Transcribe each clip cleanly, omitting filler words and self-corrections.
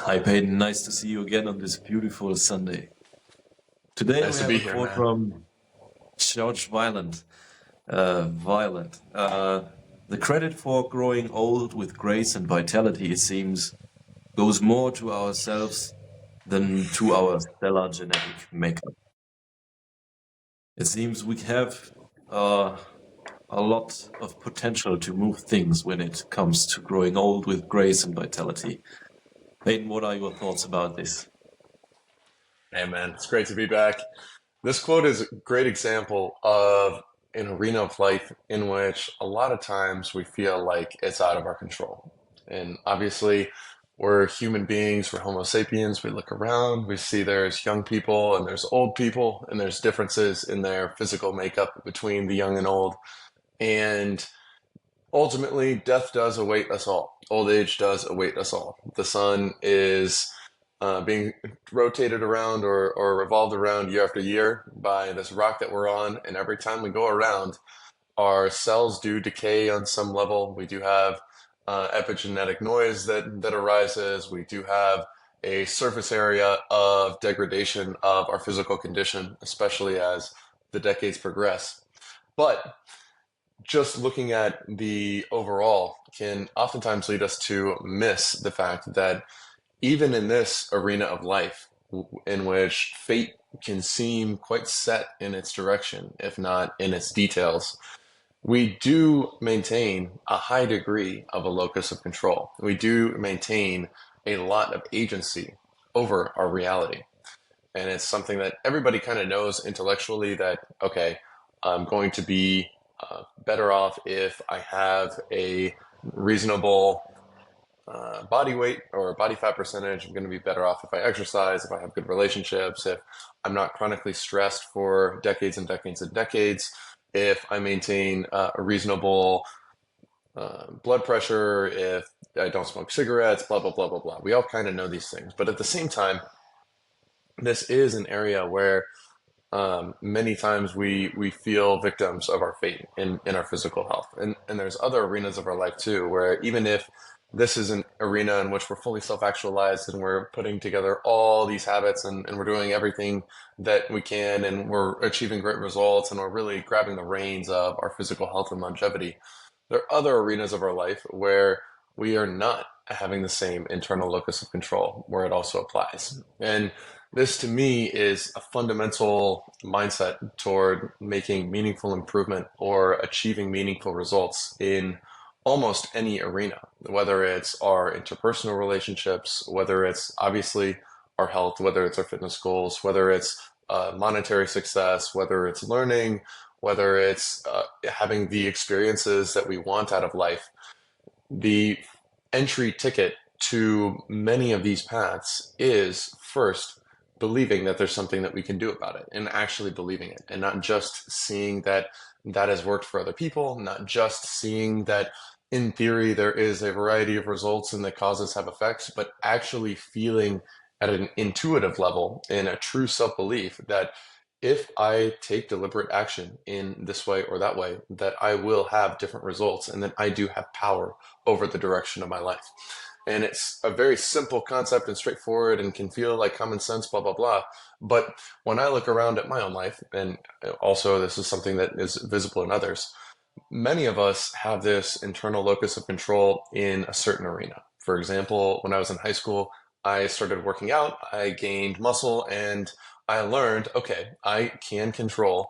Hi, Peyton. Nice to see you again on this beautiful Sunday. Today we Nice to have be a here, quote man. from George Violent. Violet. The credit for growing old with grace and vitality, it seems, goes more to ourselves than to our stellar genetic makeup. It seems we have uh, a lot of potential to move things when it comes to growing old with grace and vitality. Peyton, what are your thoughts about this? Hey, man, it's great to be back. This quote is a great example of an arena of life in which a lot of times we feel like it's out of our control. And obviously, we're human beings, we're Homo sapiens. We look around, we see there's young people and there's old people, and there's differences in their physical makeup between the young and old. And ultimately, death does await us all. Old age does await us all. The sun is being rotated around or revolved around year after year by this rock that we're on. And every time we go around, our cells do decay on some level. We do have epigenetic noise that arises. We do have a surface area of degradation of our physical condition, especially as the decades progress. But just looking at the overall can oftentimes lead us to miss the fact that even in this arena of life, in which fate can seem quite set in its direction, if not in its details, we do maintain a high degree of a locus of control. We do maintain a lot of agency over our reality. And it's something that everybody kind of knows intellectually that, okay, I'm going to be better off if I have a reasonable body weight or body fat percentage. I'm going to be better off if I exercise, if I have good relationships, if I'm not chronically stressed for decades and decades and decades, if I maintain a reasonable blood pressure, if I don't smoke cigarettes, blah, blah, blah, blah, blah. We all kind of know these things. But at the same time, this is an area where many times we feel victims of our fate in our physical health. And there's other arenas of our life too, where even if this is an arena in which we're fully self-actualized and we're putting together all these habits and we're doing everything that we can and we're achieving great results and we're really grabbing the reins of our physical health and longevity, there are other arenas of our life where we are not having the same internal locus of control where it also applies. And this to me is a fundamental mindset toward making meaningful improvement or achieving meaningful results in almost any arena, whether it's our interpersonal relationships, whether it's obviously our health, whether it's our fitness goals, whether it's monetary success, whether it's learning, whether it's having the experiences that we want out of life. The entry ticket to many of these paths is first believing that there's something that we can do about it and actually believing it and not just seeing that that has worked for other people, not just seeing that in theory there is a variety of results and that causes have effects, but actually feeling at an intuitive level in a true self-belief that if I take deliberate action in this way or that way, that I will have different results and that I do have power over the direction of my life. And it's a very simple concept and straightforward and can feel like common sense, blah, blah, blah. But when I look around at my own life, and also this is something that is visible in others, many of us have this internal locus of control in a certain arena. For example, when I was in high school, I started working out, I gained muscle, and I learned, okay, I can control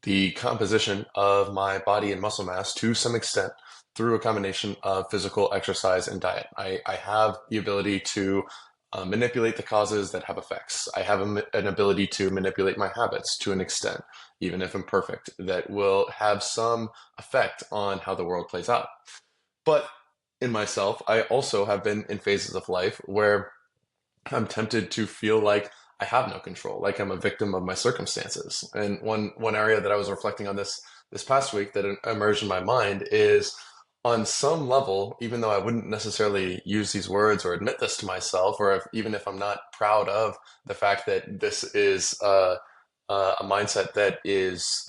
the composition of my body and muscle mass to some extent through a combination of physical exercise and diet. I have the ability to manipulate the causes that have effects. I have an ability to manipulate my habits to an extent, even if imperfect, that will have some effect on how the world plays out. But in myself, I also have been in phases of life where I'm tempted to feel like I have no control, like I'm a victim of my circumstances. And one area that I was reflecting on this past week that emerged in my mind is on some level, even though I wouldn't necessarily use these words or admit this to myself, or even if I'm not proud of the fact that this is a mindset that is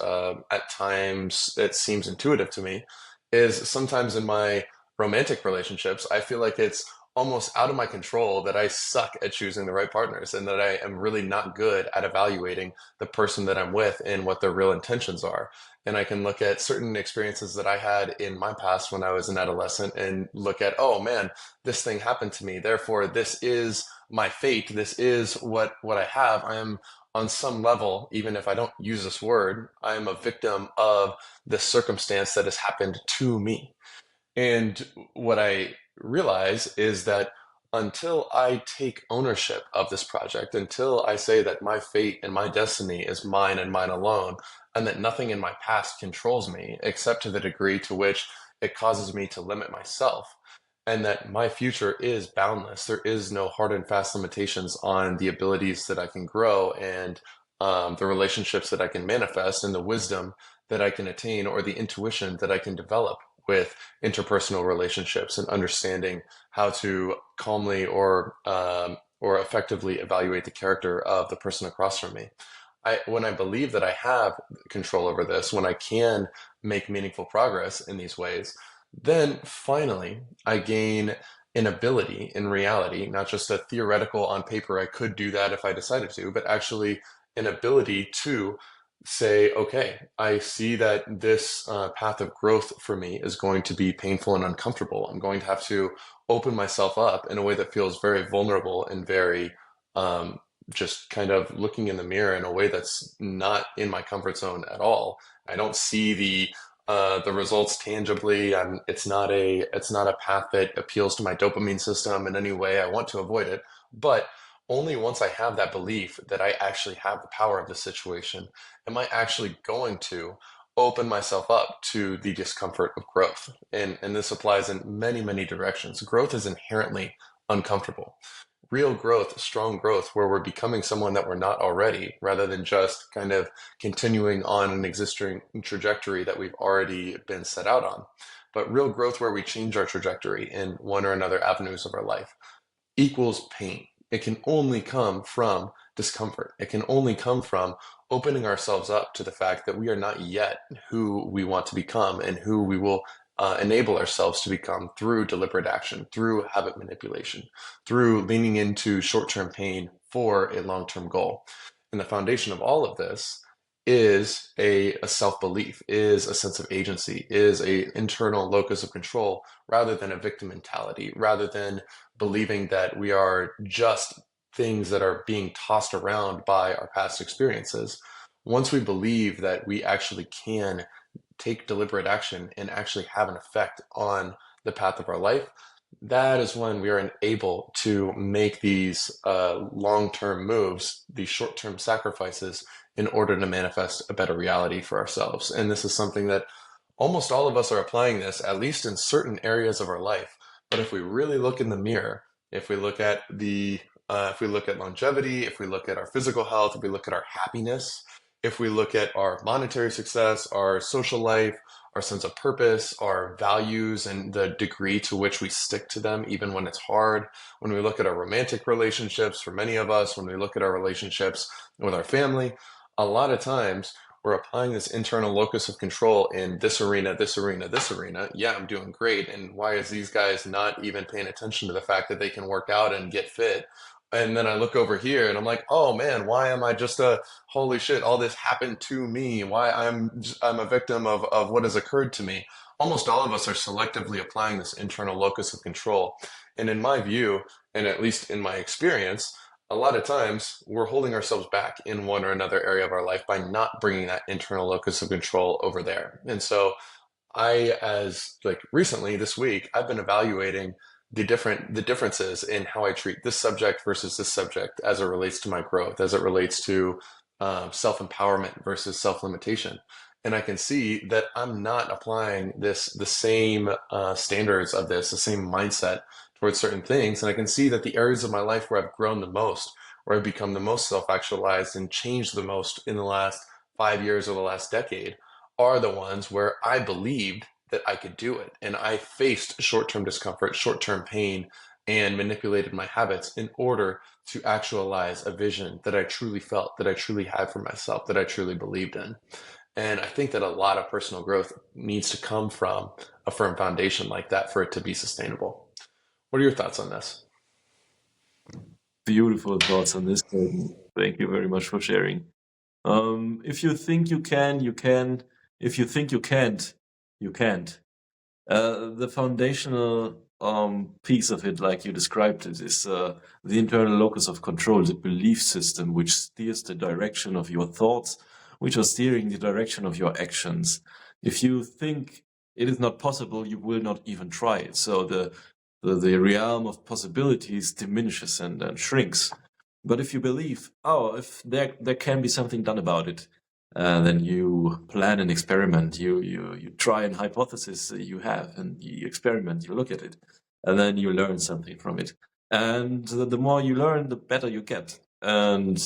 at times it seems intuitive to me, is sometimes in my romantic relationships, I feel like it's almost out of my control, that I suck at choosing the right partners, and that I am really not good at evaluating the person that I'm with and what their real intentions are. And I can look at certain experiences that I had in my past when I was an adolescent and look at, oh man, this thing happened to me. Therefore, this is my fate. This is what I have. I am on some level, even if I don't use this word, I am a victim of the circumstance that has happened to me. And what I realize is that until I take ownership of this project, until I say that my fate and my destiny is mine and mine alone, and that nothing in my past controls me except to the degree to which it causes me to limit myself, and that my future is boundless. There is no hard and fast limitations on the abilities that I can grow, and the relationships that I can manifest, and the wisdom that I can attain, or the intuition that I can develop with interpersonal relationships, and understanding how to calmly or effectively evaluate the character of the person across from me. When I believe that I have control over this, when I can make meaningful progress in these ways, then finally I gain an ability in reality, not just a theoretical on paper, I could do that if I decided to, but actually an ability to say, okay, I see that this path of growth for me is going to be painful and uncomfortable. I'm going to have to open myself up in a way that feels very vulnerable and very um, just kind of looking in the mirror in a way that's not in my comfort zone at all. I don't see the results tangibly. It's not a path that appeals to my dopamine system in any way. I want to avoid it, but only once I have that belief that I actually have the power of the situation am I actually going to open myself up to the discomfort of growth. And this applies in many, many directions. Growth is inherently uncomfortable. Real growth, strong growth, where we're becoming someone that we're not already, rather than just kind of continuing on an existing trajectory that we've already been set out on. But real growth where we change our trajectory in one or another avenues of our life equals pain. It can only come from discomfort. It can only come from opening ourselves up to the fact that we are not yet who we want to become, and who we will enable ourselves to become through deliberate action, through habit manipulation, through leaning into short term pain for a long term goal. And the foundation of all of this is a self-belief, is a sense of agency, is a internal locus of control, rather than a victim mentality, rather than believing that we are just things that are being tossed around by our past experiences. Once we believe that we actually can take deliberate action and actually have an effect on the path of our life, that is when we are able to make these long-term moves, these short-term sacrifices, in order to manifest a better reality for ourselves. And this is something that almost all of us are applying this, at least in certain areas of our life. But if we really look in the mirror, if we look at if we look at longevity, if we look at our physical health, if we look at our happiness, if we look at our monetary success, our social life, our sense of purpose, our values, and the degree to which we stick to them, even when it's hard, when we look at our romantic relationships, for many of us, when we look at our relationships with our family, a lot of times we're applying this internal locus of control in this arena, this arena, this arena. Yeah, I'm doing great. And why is these guys not even paying attention to the fact that they can work out and get fit? And then I look over here and I'm like, oh man, why am I just a holy shit? All this happened to me. Why I'm a victim of what has occurred to me. Almost all of us are selectively applying this internal locus of control. And in my view, and at least in my experience, a lot of times we're holding ourselves back in one or another area of our life by not bringing that internal locus of control over there. And so as like recently this week, I've been evaluating the differences in how I treat this subject versus this subject as it relates to my growth, as it relates to self-empowerment versus self-limitation. And I can see that I'm not applying the same standards of this, the same mindset towards certain things. And I can see that the areas of my life where I've grown the most, where I've become the most self-actualized and changed the most in the last 5 years or the last decade, are the ones where I believed that I could do it. And I faced short-term discomfort, short-term pain, and manipulated my habits in order to actualize a vision that I truly felt, that I truly had for myself, that I truly believed in. And I think that a lot of personal growth needs to come from a firm foundation like that for it to be sustainable. What are your thoughts on this? Beautiful thoughts on this, Peyton. Thank you very much for sharing. If you think you can, you can. If you think you can't, you can't. The foundational piece of it, like you described it, is the internal locus of control, the belief system, which steers the direction of your thoughts, which are steering the direction of your actions. If you think it is not possible, you will not even try it. So the realm of possibilities diminishes and shrinks. But if you believe, if there can be something done about it, then you plan an experiment, you try an hypothesis you have, and you experiment, you look at it, and then you learn something from it. And the more you learn, the better you get. And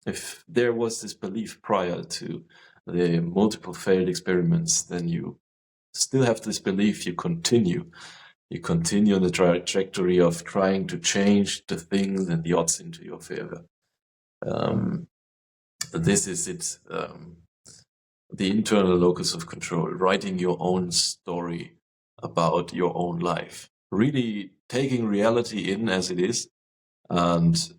if there was this belief prior to the multiple failed experiments, then you still have this belief, you continue. You continue on the trajectory of trying to change the things and the odds into your favor. This is it. The internal locus of control, writing your own story about your own life, really taking reality in as it is, and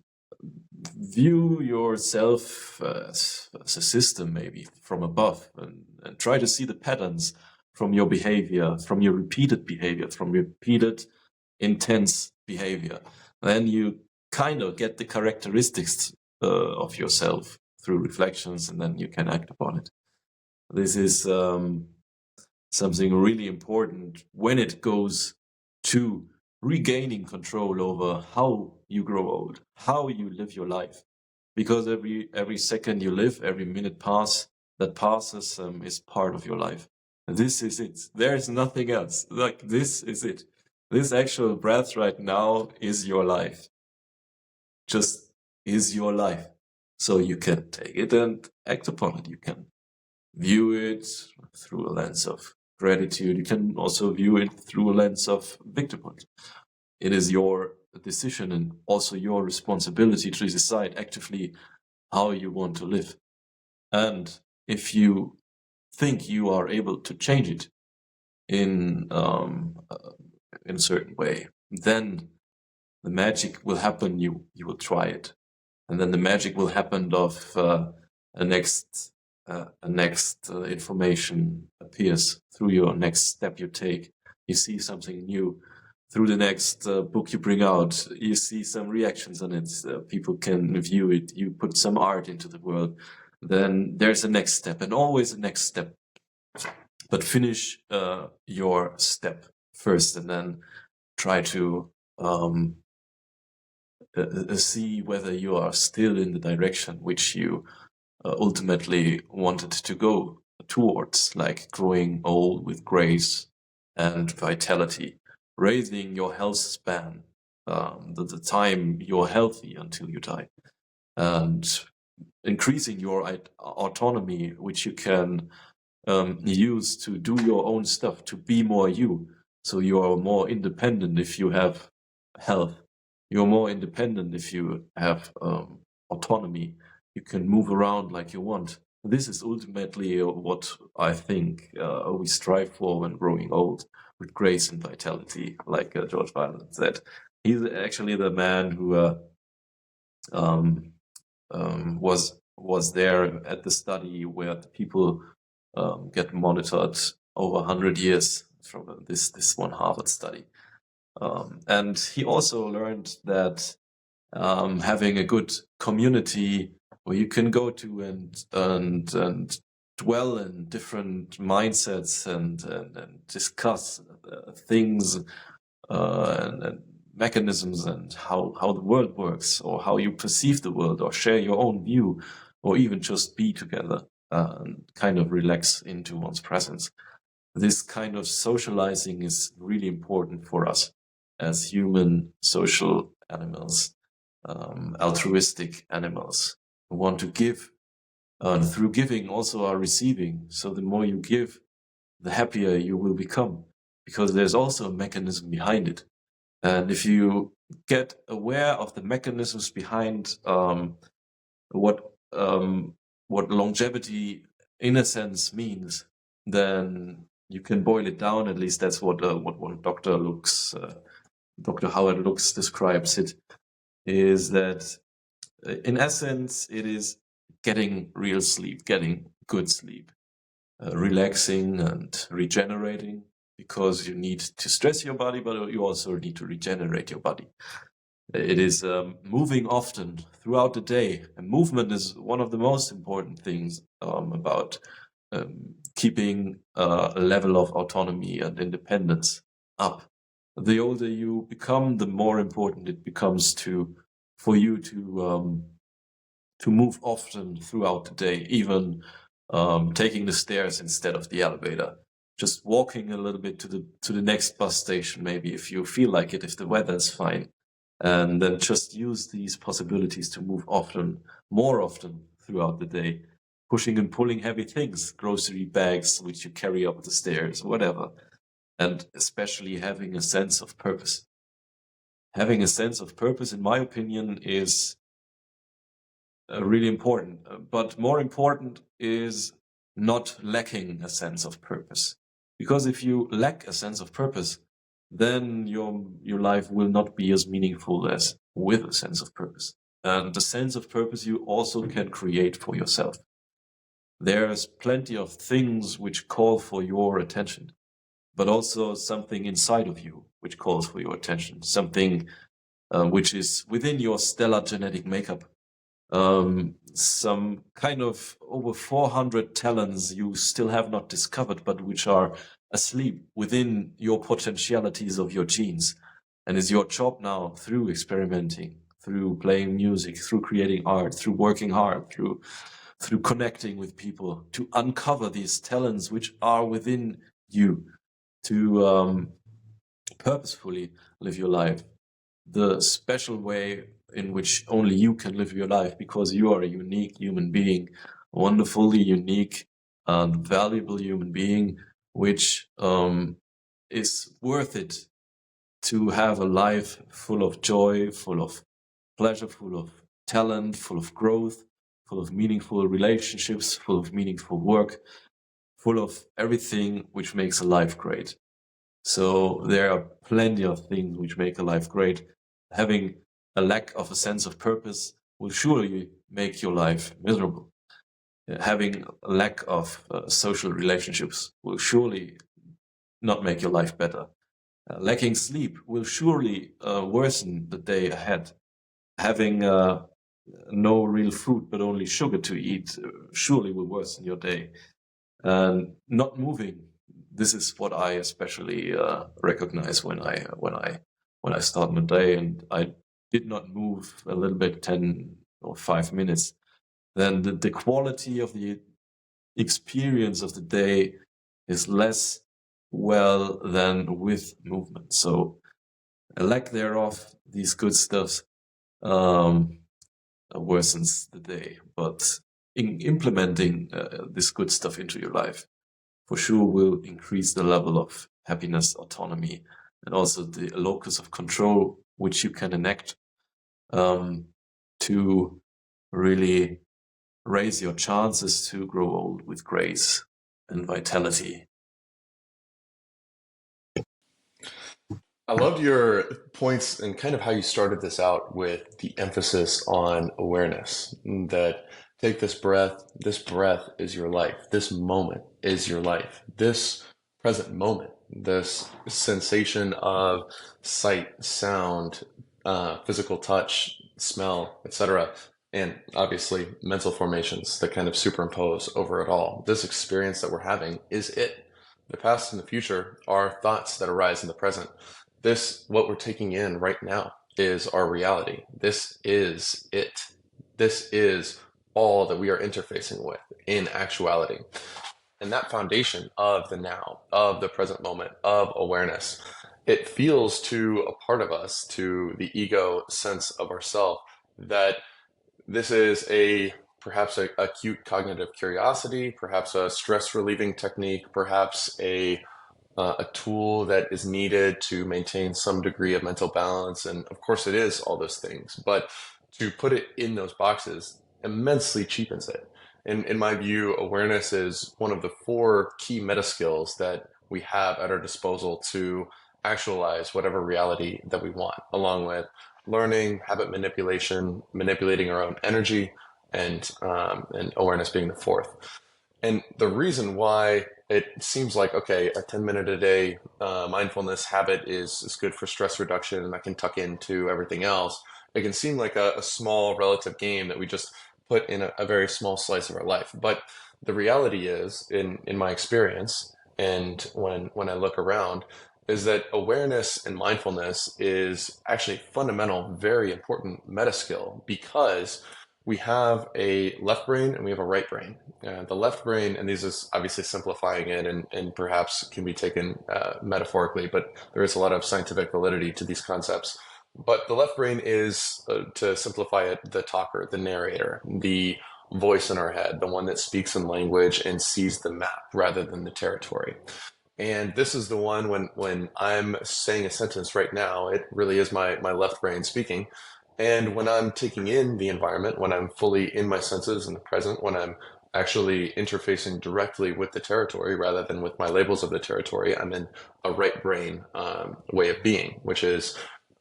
view yourself as a system, maybe from above, and try to see the patterns from your behavior, from your repeated behavior, from repeated intense behavior. Then you kind of get the characteristics of yourself through reflections, and then you can act upon it. This is something really important when it goes to regaining control over how you grow old, how you live your life. Because every second you live, every minute that passes is part of your life. This is it. There is nothing else. Like, this is it. This actual breath right now is your life. Just is your life. So you can take it and act upon it. You can view it through a lens of gratitude. You can also view it through a lens of victimhood. It is your decision and also your responsibility to decide actively how you want to live. And if you think you are able to change it in a certain way, then the magic will happen. You will try it, and then the magic will happen of a next information appears through your next step you take. You see something new through the next book you bring out. You see some reactions on it. People can view it. You put some art into the world. Then there's a next step, and always a next step. But finish your step first, and then try to see whether you are still in the direction which you ultimately wanted to go towards, like growing old with grace and vitality, raising your health span, the time you're healthy until you die, and increasing your autonomy, which you can use to do your own stuff, to be more you. So you are more independent if you have health. You're more independent if you have autonomy. You can move around like you want. This is ultimately what I think we strive for when growing old, with grace and vitality, like George Weiland said. He's actually the man who was there at the study where the people get monitored over 100 years from this one Harvard study. And he also learned that having a good community where you can go to and dwell in different mindsets and discuss things and mechanisms and how the world works, or how you perceive the world, or share your own view, or even just be together and kind of relax into one's presence. This kind of socializing is really important for us as human social animals, altruistic animals who want to give. Through giving also are receiving. So the more you give, the happier you will become, because there's also a mechanism behind it. And if you get aware of the mechanisms behind what longevity in a sense means, then you can boil it down. At least that's what one doctor looks Dr. Howard Lux describes it, is that in essence, it is getting real sleep, getting good sleep, relaxing and regenerating, because you need to stress your body, but you also need to regenerate your body. It is moving often throughout the day, and movement is one of the most important things about keeping a level of autonomy and independence up. The older you become, the more important it becomes for you to move often throughout the day, even taking the stairs instead of the elevator. Just walking a little bit to the next bus station, maybe, if you feel like it, if the weather is fine. And then just use these possibilities to move more often throughout the day, pushing and pulling heavy things, grocery bags which you carry up the stairs, whatever. And especially having a sense of purpose. Having a sense of purpose, in my opinion, is really important. But more important is not lacking a sense of purpose. Because if you lack a sense of purpose, then your life will not be as meaningful as with a sense of purpose. And the sense of purpose you also can create for yourself. There's plenty of things which call for your attention, but also something inside of you which calls for your attention, something which is within your stellar genetic makeup. Some kind of over 400 talents you still have not discovered, but which are asleep within your potentialities of your genes. And it's your job now, through experimenting, through playing music, through creating art, through working hard, through connecting with people, to uncover these talents which are within you, to purposefully live your life the special way in which only you can live your life, because you are a unique human being, a wonderfully unique and valuable human being, which is worth it to have a life full of joy, full of pleasure, full of talent, full of growth, full of meaningful relationships, full of meaningful work, full of everything which makes a life great. So there are plenty of things which make a life great. Having a lack of a sense of purpose will surely make your life miserable. Having a lack of social relationships will surely not make your life better. Lacking sleep will surely worsen the day ahead. Having no real food but only sugar to eat surely will worsen your day. And not moving, this is what I especially recognize when I start my day, and I did not move a little bit, 10 or 5 minutes, then the quality of the experience of the day is less well than with movement. So a lack thereof, these good stuffs, worsens the day. But in implementing this good stuff into your life, for sure will increase the level of happiness, autonomy, and also the locus of control which you can enact to really raise your chances to grow old with grace and vitality. I loved your points and kind of how you started this out with the emphasis on awareness, that take this breath is your life. This moment is your life. This present moment, this sensation of sight, sound, physical touch, smell, etc., and obviously mental formations that kind of superimpose over it all. This experience that we're having is it. The past and the future are thoughts that arise in the present. This, what we're taking in right now, is our reality. This is it. This is all that we are interfacing with in actuality. And that foundation of the now, of the present moment, of awareness, it feels to a part of us, to the ego sense of ourself, that this is perhaps a acute cognitive curiosity, perhaps a stress relieving technique, perhaps a tool that is needed to maintain some degree of mental balance. And of course it is all those things, but to put it in those boxes immensely cheapens it. In my view, awareness is one of the 4 key meta skills that we have at our disposal to actualize whatever reality that we want, along with learning, habit manipulation, manipulating our own energy, and awareness being the fourth. And the reason why it seems like, okay, a 10-minute a day mindfulness habit is good for stress reduction and I can tuck into everything else, it can seem like a small relative game that we just put in a very small slice of our life. But the reality is, in my experience, and when I look around, is that awareness and mindfulness is actually fundamental, very important meta skill because we have a left brain and we have a right brain. The left brain, and this is obviously simplifying it and perhaps can be taken metaphorically, but there is a lot of scientific validity to these concepts. But the left brain is, to simplify it, the talker, the narrator, the voice in our head, the one that speaks in language and sees the map rather than the territory. And this is the one when I'm saying a sentence right now, it really is my left brain speaking. And when I'm taking in the environment, when I'm fully in my senses in the present, when I'm actually interfacing directly with the territory rather than with my labels of the territory, I'm in a right brain way of being, which is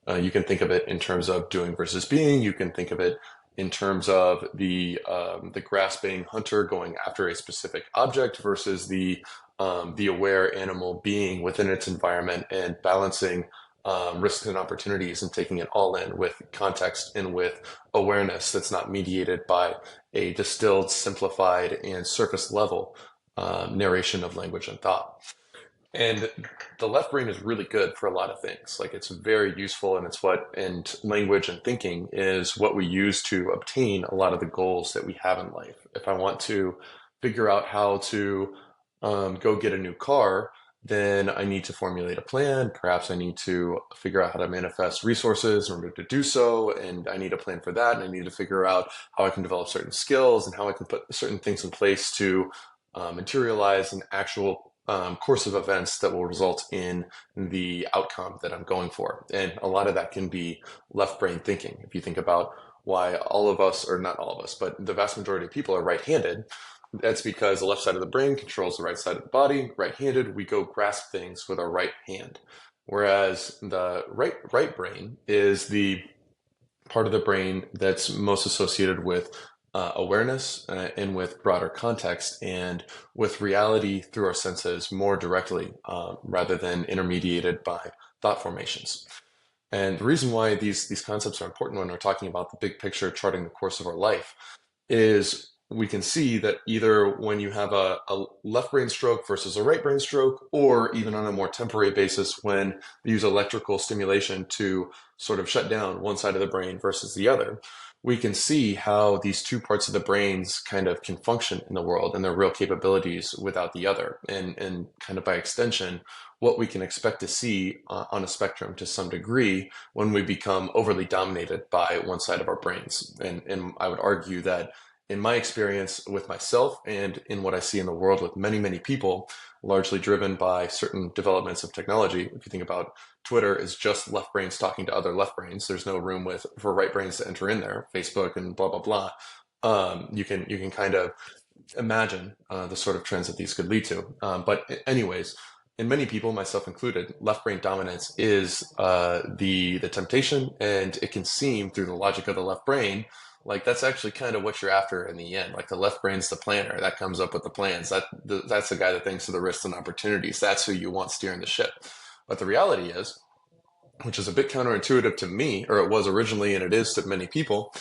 you can think of it in terms of doing versus being. You can think of it in terms of the grasping hunter going after a specific object versus the aware animal being within its environment and balancing risks and opportunities and taking it all in with context and with awareness that's not mediated by a distilled, simplified, and surface level narration of language and thought. And the left brain is really good for a lot of things. Like it's very useful, and and language and thinking is what we use to obtain a lot of the goals that we have in life. If I want to figure out how to go get a new car, then I need to formulate a plan. Perhaps I need to figure out how to manifest resources in order to do so. And I need a plan for that. And I need to figure out how I can develop certain skills and how I can put certain things in place to materialize an actual course of events that will result in the outcome that I'm going for. And a lot of that can be left brain thinking. If you think about why all of us, or not all of us, but the vast majority of people are right-handed, that's because the left side of the brain controls the right side of the body. Right-handed, we go grasp things with our right hand. Whereas the right brain is the part of the brain that's most associated with awareness and with broader context and with reality through our senses more directly rather than intermediated by thought formations. And the reason why these concepts are important when we're talking about the big picture charting the course of our life is we can see that either when you have a left brain stroke versus a right brain stroke, or even on a more temporary basis when they use electrical stimulation to sort of shut down one side of the brain versus the other, we can see how these two parts of the brains kind of can function in the world and their real capabilities without the other. And kind of by extension, what we can expect to see on a spectrum to some degree when we become overly dominated by one side of our brains. And I would argue that in my experience with myself and in what I see in the world with many, many people, largely driven by certain developments of technology. If you think about Twitter is just left brains talking to other left brains. There's no room for right brains to enter in there. Facebook and blah, blah, blah. You can kind of imagine the sort of trends that these could lead to. But anyways, in many people, myself included, left brain dominance is the temptation, and it can seem through the logic of the left brain like that's actually kind of what you're after in the end. Like the left brain's the planner that comes up with the plans. That's the guy that thinks of the risks and opportunities. That's who you want steering the ship. But the reality is, which is a bit counterintuitive to me, or it was originally, and it is to many people,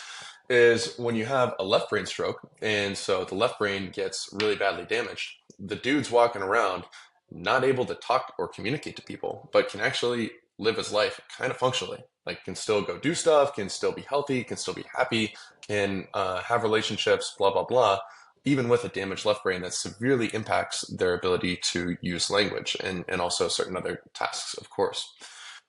is when you have a left brain stroke, and so the left brain gets really badly damaged, the dude's walking around not able to talk or communicate to people, but can actually live his life kind of functionally. Like can still go do stuff, can still be healthy, can still be happy, can have relationships, blah, blah, blah, even with a damaged left brain that severely impacts their ability to use language and also certain other tasks, of course.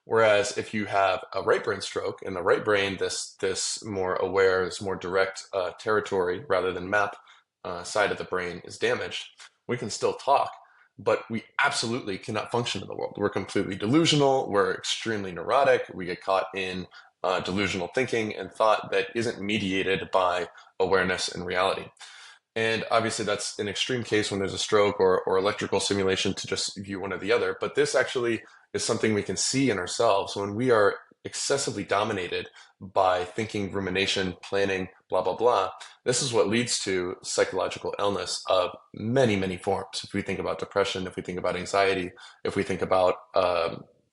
Whereas if you have a right brain stroke in the right brain, this more aware, this more direct territory rather than map side of the brain is damaged, we can still talk, but we absolutely cannot function in the world. We're completely delusional. We're extremely neurotic. We get caught in delusional thinking and thought that isn't mediated by awareness and reality. And obviously, that's an extreme case when there's a stroke or electrical stimulation to just view one or the other. But this actually is something we can see in ourselves when we are excessively dominated by thinking, rumination, planning, blah, blah, blah. This is what leads to psychological illness of many, many forms. If we think about depression, if we think about anxiety, if we think about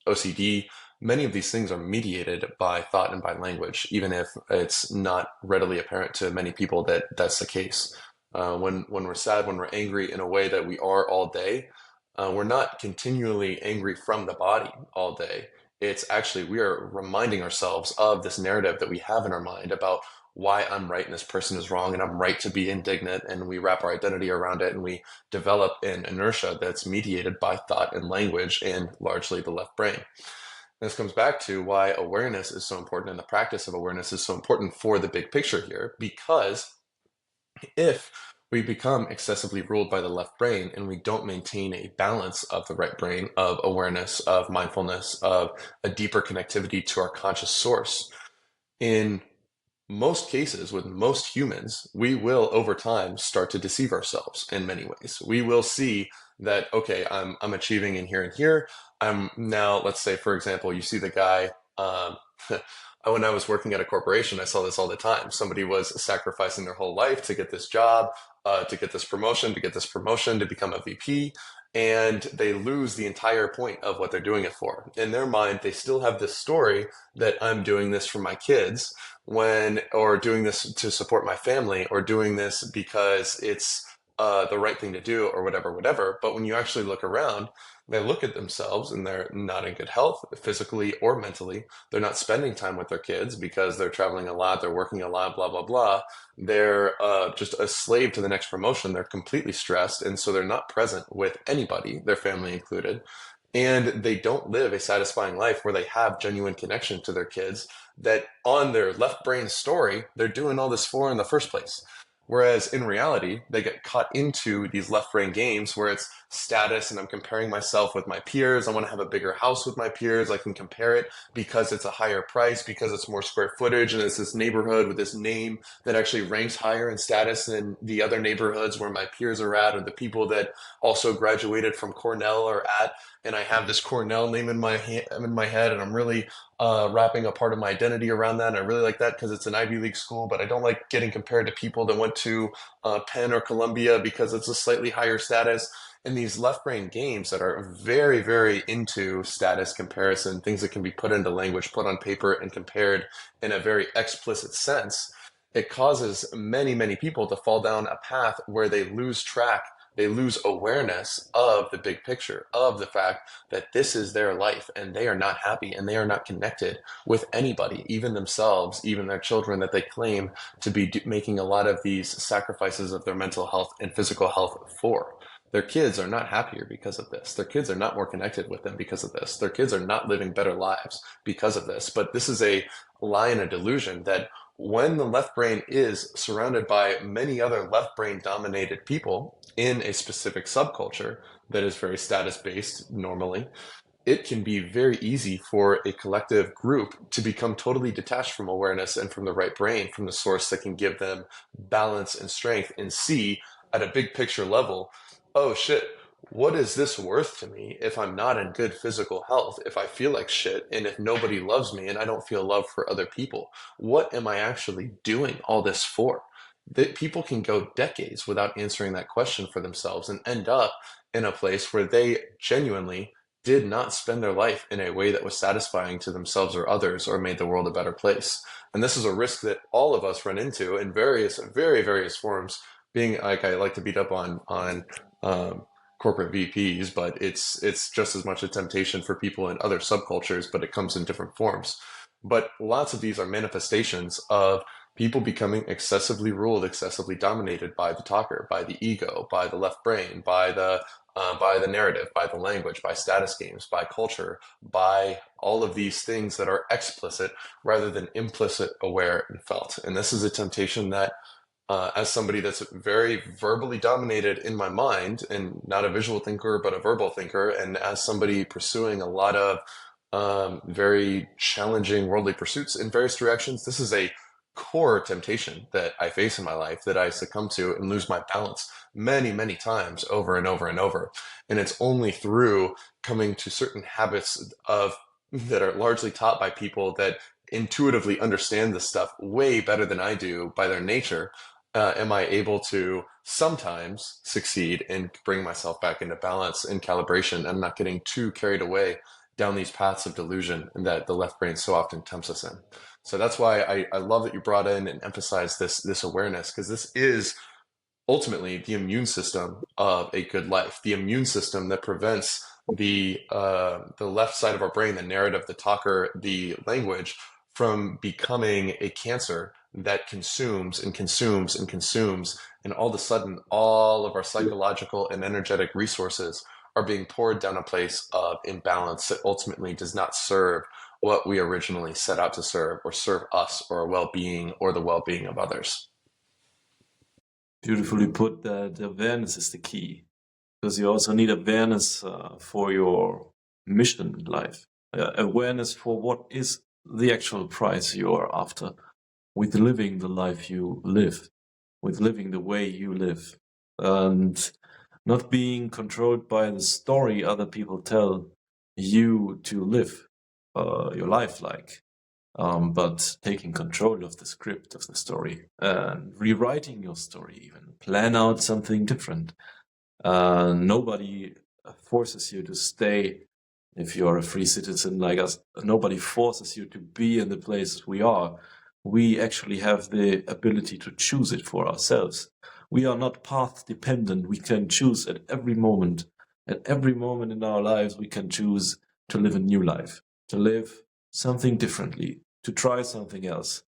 OCD, many of these things are mediated by thought and by language, even if it's not readily apparent to many people that that's the case. When we're sad, when we're angry in a way that we are all day, we're not continually angry from the body all day. It's actually we are reminding ourselves of this narrative that we have in our mind about why I'm right and this person is wrong, and I'm right to be indignant, and we wrap our identity around it, and we develop an inertia that's mediated by thought and language and largely the left brain. This comes back to why awareness is so important and the practice of awareness is so important for the big picture here, because if we become excessively ruled by the left brain and we don't maintain a balance of the right brain, of awareness, of mindfulness, of a deeper connectivity to our conscious source, in most cases with most humans, we will over time start to deceive ourselves in many ways. We will see that, okay, I'm achieving in here and here. I'm now, let's say, for example, you see the guy, when I was working at a corporation, I saw this all the time. Somebody was sacrificing their whole life to get this job, to get this promotion, to get this promotion, to become a VP, and they lose the entire point of what they're doing it for. In their mind, they still have this story that I'm doing this for my kids or doing this to support my family, or doing this because it's the right thing to do, or whatever, whatever. But when you actually look around, they look at themselves and they're not in good health, physically or mentally. They're not spending time with their kids because they're traveling a lot, they're working a lot, blah, blah, blah. They're just a slave to the next promotion. They're completely stressed. And so they're not present with anybody, their family included. And they don't live a satisfying life where they have genuine connection to their kids that on their left brain story, they're doing all this for in the first place. Whereas in reality, they get caught into these left brain games where it's status and I'm comparing myself with my peers. I want to have a bigger house with my peers. I can compare it because it's a higher price, because it's more square footage, and it's this neighborhood with this name that actually ranks higher in status than the other neighborhoods where my peers are at, or the people that also graduated from Cornell are at. And I have this Cornell name in my head, and I'm really wrapping a part of my identity around that. And I really like that because it's an Ivy League school, but I don't like getting compared to people that went to Penn or Columbia because it's a slightly higher status. And these left brain games that are very, very into status comparison, things that can be put into language, put on paper, and compared in a very explicit sense, it causes many, many people to fall down a path where they lose track, they lose awareness of the big picture, of the fact that this is their life and they are not happy and they are not connected with anybody, even themselves, even their children that they claim to be making a lot of these sacrifices of their mental health and physical health for. Their kids are not happier because of this. Their kids are not more connected with them because of this. Their kids are not living better lives because of this. But this is a lie and a delusion that when the left brain is surrounded by many other left brain dominated people in a specific subculture that is very status based normally, it can be very easy for a collective group to become totally detached from awareness and from the right brain, from the source that can give them balance and strength, and see at a big picture level, oh shit, what is this worth to me if I'm not in good physical health, if I feel like shit, and if nobody loves me and I don't feel love for other people? What am I actually doing all this for? That people can go decades without answering that question for themselves and end up in a place where they genuinely did not spend their life in a way that was satisfying to themselves or others or made the world a better place. And this is a risk that all of us run into in various, very various forms. Being like, I like to beat up on um, corporate VPs, but it's just as much a temptation for people in other subcultures, but it comes in different forms. But lots of these are manifestations of people becoming excessively ruled, excessively dominated by the talker, by the ego, by the left brain, by the narrative, by the language, by status games, by culture, by all of these things that are explicit rather than implicit, aware, and felt. And this is a temptation that as somebody that's very verbally dominated in my mind and not a visual thinker, but a verbal thinker, and as somebody pursuing a lot of very challenging worldly pursuits in various directions, this is a core temptation that I face in my life that I succumb to and lose my balance many, many times over and over and over. And it's only through coming to certain habits of that are largely taught by people that intuitively understand this stuff way better than I do by their nature, am I able to sometimes succeed and bring myself back into balance and calibration. I'm not getting too carried away down these paths of delusion that the left brain so often tempts us in. So that's why I love that you brought in and emphasized this awareness, because this is ultimately the immune system of a good life, the immune system that prevents the left side of our brain, the narrative, the talker, the language, from becoming a cancer that consumes and consumes and consumes, and all of a sudden all of our psychological and energetic resources are being poured down a place of imbalance that ultimately does not serve what we originally set out to serve, or serve us or our well-being or the well-being of others. Beautifully put. That awareness is the key, because you also need awareness for your mission in life. Awareness for what is the actual price you are after with living the life you live, with living the way you live, and not being controlled by the story other people tell you to live your life like. But taking control of the script of the story and rewriting your story, even plan out something different. Nobody forces you to stay. If you're a free citizen like us, nobody forces you to be in the places we are. We actually have the ability to choose it for ourselves. We are not path dependent. We can choose at every moment. At every moment in our lives, we can choose to live a new life, to live something differently, to try something else.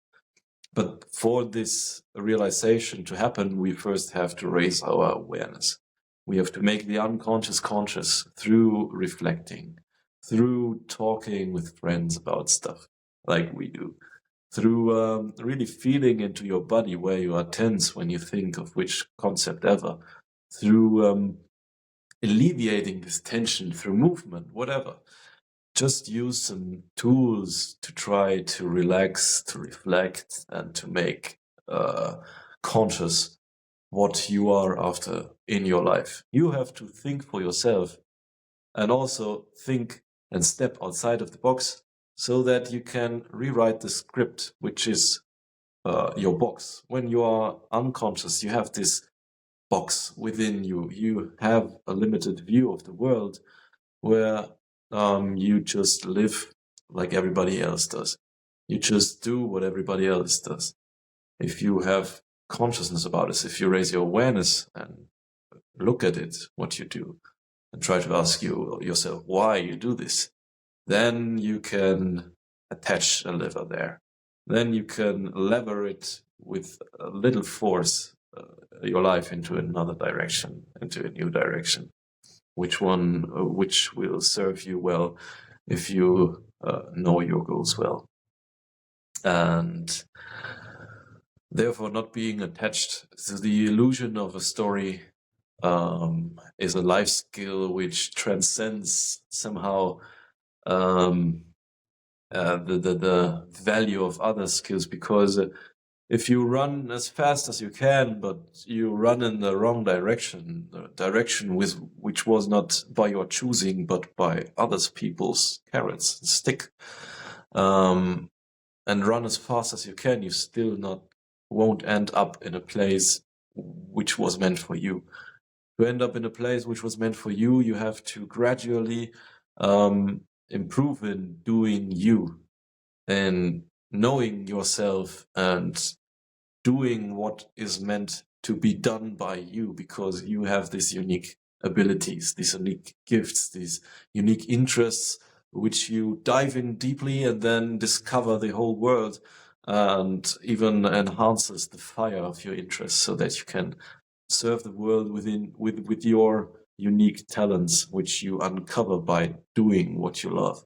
But for this realization to happen, we first have to raise our awareness. We have to make the unconscious conscious through reflecting, through talking with friends about stuff like we do, through really feeling into your body where you are tense when you think of which concept ever, through alleviating this tension through movement, whatever. Just use some tools to try to relax, to reflect, and to make conscious what you are after in your life. You have to think for yourself, and also think and step outside of the box so that you can rewrite the script, which is your box. When you are unconscious, you have this box within you. You have a limited view of the world where you just live like everybody else does. You just do what everybody else does. If you have consciousness about this, if you raise your awareness and look at it, what you do, and try to ask yourself why you do this, then you can attach a lever there. Then you can lever it with a little force, your life into another direction, into a new direction. Which will serve you well if you know your goals well. And therefore, not being attached to the illusion of a story is a life skill which transcends somehow the value of other skills, because if you run as fast as you can, but you run in the wrong direction, the direction which was not by your choosing, but by others people's carrots and stick, and run as fast as you can, you still won't end up in a place which was meant for you. To end up in a place which was meant for you, you have to gradually improve in doing you and knowing yourself and doing what is meant to be done by you, because you have these unique abilities, these unique gifts, these unique interests, which you dive in deeply and then discover the whole world, and even enhances the fire of your interests so that you can serve the world with your unique talents, which you uncover by doing what you love.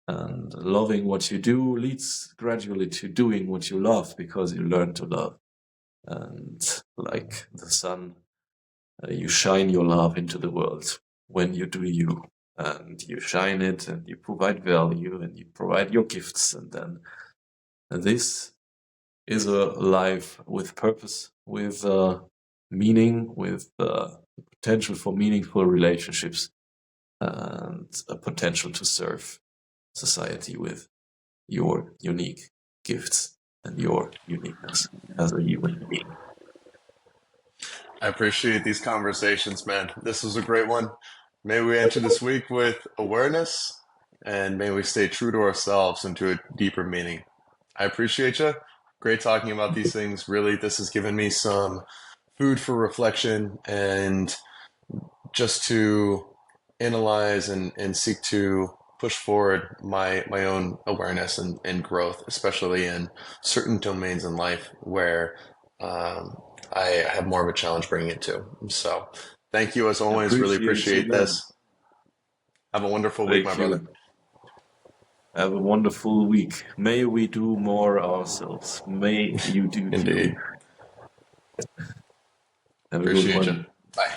And loving what you do leads gradually to doing what you love, because you learn to love. And like the sun, you shine your love into the world when you do you. And you shine it, and you provide value, and you provide your gifts. And then this is a life with purpose, with meaning, with potential for meaningful relationships, and a potential to serve society with your unique gifts and your uniqueness as a human being. I appreciate these conversations, man. This was a great one. May we enter this week with awareness, and may we stay true to ourselves and to a deeper meaning. I appreciate you. Great talking about these things. Really, this has given me some food for reflection and just to analyze and seek to push forward my own awareness and growth, especially in certain domains in life where I have more of a challenge bringing it to. So thank you as always. Really Appreciate you, appreciate man. this. Have a wonderful week, my Thank brother. you. Have a wonderful week. May we do more ourselves. May you do too. Indeed. Have a good Appreciate you. one. Bye.